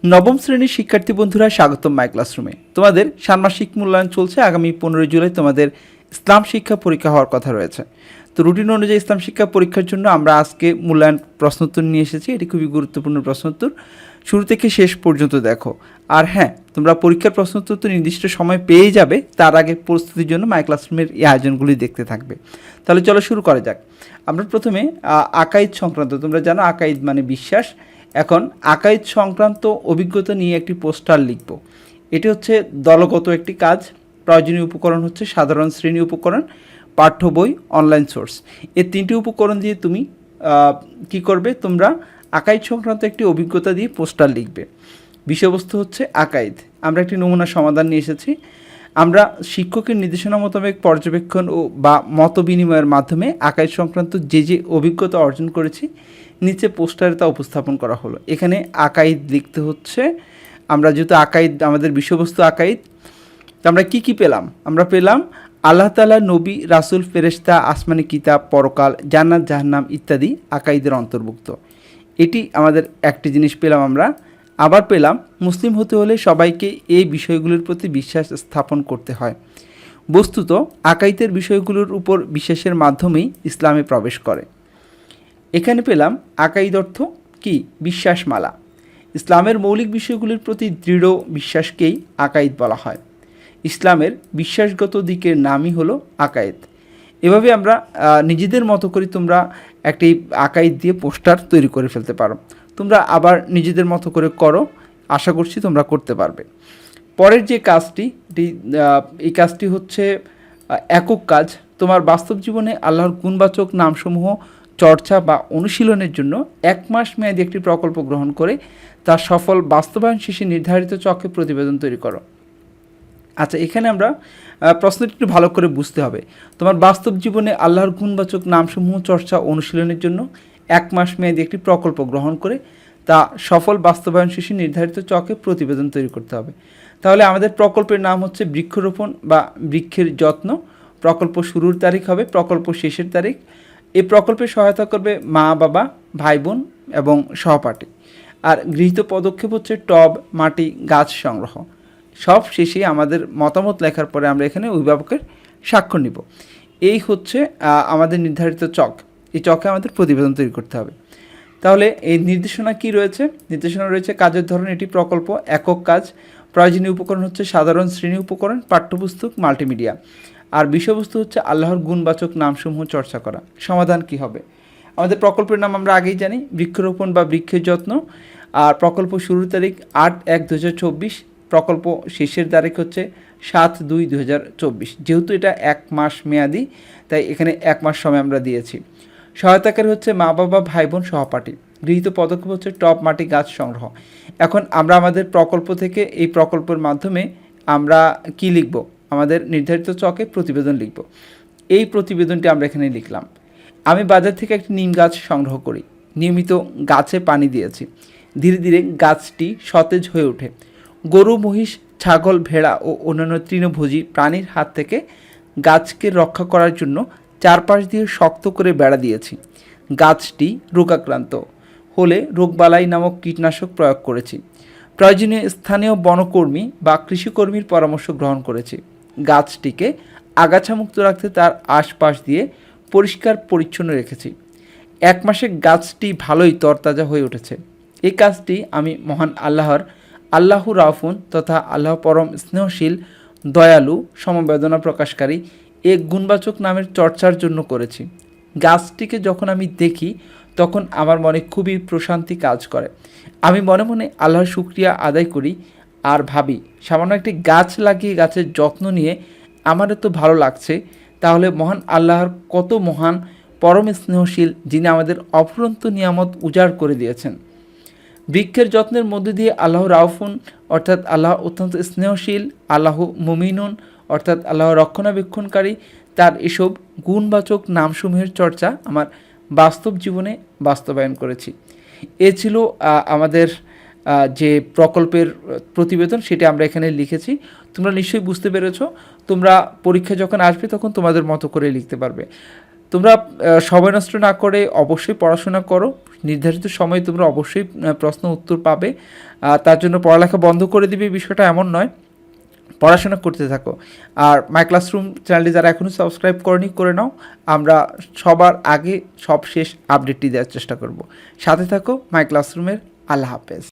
নবম শ্রেণীর শিক্ষার্থী বন্ধুরা, স্বাগতম মাই ক্লাসরুমে। তোমাদের ষান্মাসিক মূল্যায়ন চলছে। আগামী 15 জুলাই তোমাদের ইসলাম শিক্ষা পরীক্ষা হওয়ার কথা রয়েছে। তো রুটিন অনুযায়ী ইসলাম শিক্ষা পরীক্ষার জন্য আমরা আজকে মূল্যায়ন প্রশ্নোত্তর নিয়ে এসেছি। এটি খুবই গুরুত্বপূর্ণ প্রশ্নোত্তর, শুরু থেকে শেষ পর্যন্ত দেখো। আর হ্যাঁ, তোমরা পরীক্ষার প্রশ্নোত্তর তো নির্দিষ্ট সময় পেয়ে যাবে, তার আগে প্রস্তুতির জন্য মাই ক্লাসরুমের এই আয়োজনগুলি দেখতে থাকবে। তাহলে চলো শুরু করা যাক। আমরা প্রথমে আকাইদ সংক্রান্ত, তোমরা জানো আকাইদ মানে বিশ্বাস। এখন আকাইদ সংক্রান্ত অভিজ্ঞতা নিয়ে একটি পোস্টার লিখব। এটি হচ্ছে দলগত একটি কাজ। প্রয়োজনীয় উপকরণ হচ্ছে সাধারণ শ্রেণী উপকরণ, পাঠ্য বই, অনলাইন সোর্স। এই তিনটি উপকরণ দিয়ে তুমি কি করবে, তোমরা আকাইদ সংক্রান্ত একটি অভিজ্ঞতা দিয়ে পোস্টার লিখবে। বিষয়বস্তু হচ্ছে আকাইদ। আমরা একটি নমুনা সমাধান নিয়ে এসেছি। আমরা শিক্ষকের নির্দেশনা মোতাবেক পর্যবেক্ষণ ও বা মত বিনিময়ের মাধ্যমে আকাইদ সংক্রান্ত যে অভিজ্ঞতা অর্জন করেছি নিচে পোস্টারে তা উপস্থাপন করা হলো। এখানে আকাইদ লিখতে হচ্ছে। আমরা যেহেতু আকাইদ, আমাদের বিষয়বস্তু আকাইদ, তো আমরা কি পেলাম? আমরা পেলাম আল্লাহ তাআলা, নবী, রাসূল, ফেরেশতা, আসমানি কিতাব, পরকাল, জান্নাত, জাহান্নাম ইত্যাদি আকাইদের অন্তর্ভুক্ত। এটি আমাদের একটি জিনিস পেলাম আমরা। আবার পেলাম মুসলিম হতে হলে সবাইকে এই বিষয়গুলোর প্রতি বিশ্বাস স্থাপন করতে হয়। বস্তুত আকাইদের বিষয়গুলোর উপর বিশ্বাসের মাধ্যমেই ইসলামে প্রবেশ করে। এখানে পেলাম আকাইদ অর্থ কি? বিশ্বাসমালা। ইসলামের মৌলিক বিষয়গুলির প্রতি দৃঢ় বিশ্বাসকেই আকাইদ বলা হয়। ইসলামের বিশ্বাসগত দিকের নামই হলো আকাইদ। এভাবে আমরা নিজেদের মতো করে তোমরা একটি আকাইদ দিয়ে পোস্টার তৈরি করে ফেলতে পারো। তোমরা আবার নিজেদের মতো করে করো, আশা করছি তোমরা করতে পারবে। পরের যে কাজটি, এই কাজটি হচ্ছে একক কাজ। তোমার বাস্তব জীবনে আল্লাহর গুণবাচক নামসমূহ চর্চা বা অনুশীলনের জন্য 1 মাস মেয়াদী একটি প্রকল্প গ্রহণ করে তার সফল বাস্তবায়ন শেষে নির্ধারিত চক্রে প্রতিবেদন তৈরি করো। আচ্ছা, এখানে আমরা প্রশ্নটি একটু ভালো করে বুঝতে হবে। তোমার বাস্তব জীবনে আল্লাহর গুণবাচক নামসমূহ চর্চা অনুশীলনের জন্য 1 মাস মেয়াদী একটি প্রকল্প গ্রহণ করে তা সফল বাস্তবায়ন শেষে নির্ধারিত চক্রে প্রতিবেদন তৈরি করতে হবে। তাহলে আমাদের প্রকল্পের নাম হচ্ছে বৃক্ষরোপণ বা বৃক্ষের যত্ন। প্রকল্প শুরুর তারিখ হবে প্রকল্প শেষের তারিখ। এই প্রকল্পে সহায়তা করবে মা, বাবা, ভাই, বোন এবং সহপাঠী। আর গৃহীত পদক্ষেপ হচ্ছে টব, মাটি, গাছ সংগ্রহ। সব শেষে আমাদের মতামত লেখার পরে আমরা এখানে অভিভাবকের স্বাক্ষর নিব। এই হচ্ছে আমাদের নির্ধারিত চক। এই চকে আমাদের প্রতিবেদন তৈরি করতে হবে। তাহলে এই নির্দেশনা কি রয়েছে? নির্দেশনা রয়েছে কাজের ধরন, এটি প্রকল্প, একক কাজ। প্রয়োজনীয় উপকরণ হচ্ছে সাধারণ শ্রেণী উপকরণ, পাঠ্যপুস্তক, মাল্টিমিডিয়া। আর বিষয়বস্তু হচ্ছে আল্লাহর গুণবাচক নামসমূহ চর্চা করা। সমাধান কি হবে? আমাদের প্রকল্পের নাম আমরা আগেই জানি, বৃক্ষরোপণ বা বৃক্ষের যত্ন। আর প্রকল্প শুরুর তারিখ 8/1/2024। প্রকল্প শেষের তারিখ হচ্ছে 7/2/2024। যেহেতু এটা 1 মাস মেয়াদি, তাই এখানে 1 মাস সময় আমরা দিয়েছি। সহায়তাকারী হচ্ছে মা, বাবা, ভাই, বোন, সহপাঠী। গৃহীত পদক্ষেপ হচ্ছে টব, মাটি, গাছ সংগ্রহ। এখন আমরা আমাদের প্রকল্প থেকে এই প্রকল্পের মাধ্যমে আমরা কি লিখব? আমাদের নির্ধারিত চকে প্রতিবেদন লিখব। এই প্রতিবেদনটি আমরা এখানে লিখলাম। আমি বাজার থেকে একটি নিম গাছ সংগ্রহ করি। নিয়মিত গাছে পানি দিয়েছি। ধীরে ধীরে গাছটি সতেজ হয়ে ওঠে। গরু, মহিষ, ছাগল, ভেড়া ও অন্যান্য তৃণভোজী প্রাণীর হাত থেকে গাছকে রক্ষা করার জন্য চারপাশ দিয়ে শক্ত করে বেড়া দিয়েছি। গাছটি রোগাক্রান্ত হলে রোগবালাই নামক কীটনাশক প্রয়োগ করেছি। প্রয়োজনীয় স্থানীয় বনকর্মী বা কৃষিকর্মীর পরামর্শ গ্রহণ করেছি। গাছটিকে আগাছামুক্ত রাখতে তার আশপাশ দিয়ে পরিষ্কার পরিচ্ছন্ন রেখেছি। 1 মাসে গাছটি ভালোই তরতাজা হয়ে উঠেছে। এই কাজটি আমি মহান আল্লাহু রাউফুন তথা আল্লাহ পরম স্নেহশীল, দয়ালু, সমবেদনা প্রকাশকারী এক গুণবাচক নামের চর্চার জন্য করেছি। গাছটিকে যখন আমি দেখি তখন আমার মনে খুবই প্রশান্তি কাজ করে। আমি মনে মনে আল্লাহর শুকরিয়া আদায় করি আর ভাবি, সামান্য একটি গাছ লাগিয়ে গাছের যত্ন নিয়ে আমার এত ভালো লাগছে, তাহলে মহান আল্লাহর কত মহান, পরম স্নেহশীল, যিনি আমাদের অফুরন্ত নিয়ামত উজাড় করে দিয়েছেন। বৃক্ষের যত্নের মধ্যে দিয়ে আল্লাহ রাউফুন অর্থাৎ আল্লাহ অত্যন্ত স্নেহশীল, আল্লাহ মুমিনুন অর্থাৎ আল্লাহ রক্ষণাবেক্ষণকারী, তার এসব গুণবাচক নামসমূহের চর্চা আমার বাস্তব জীবনে বাস্তবায়ন করেছি। এ ছিল আমাদের যে প্রকল্পের প্রতিবেদন, সেটা আমরা এখানে লিখেছি। তোমরা নিশ্চয়ই বুঝতে পেরেছো। তোমরা পরীক্ষা যখন আসবে তখন তোমাদের মতো করে লিখতে পারবে। তোমরা সময় নষ্ট না করে অবশ্যই পড়াশোনা করো, নির্ধারিত সময়ে তোমরা অবশ্যই প্রশ্ন উত্তর পাবে। তার জন্য পড়ালেখা বন্ধ করে দিবে বিষয়টা এমন নয়, পড়াশোনা করতে থাকো। আর মাই ক্লাসরুম চ্যানেলটি যারা এখনও সাবস্ক্রাইব করনি করে নাও, আমরা সবার আগে সব শেষ আপডেটটি দেওয়ার চেষ্টা করব। সাথে থাকো মাই ক্লাসরুমের। আল্লাহ হাফেজ।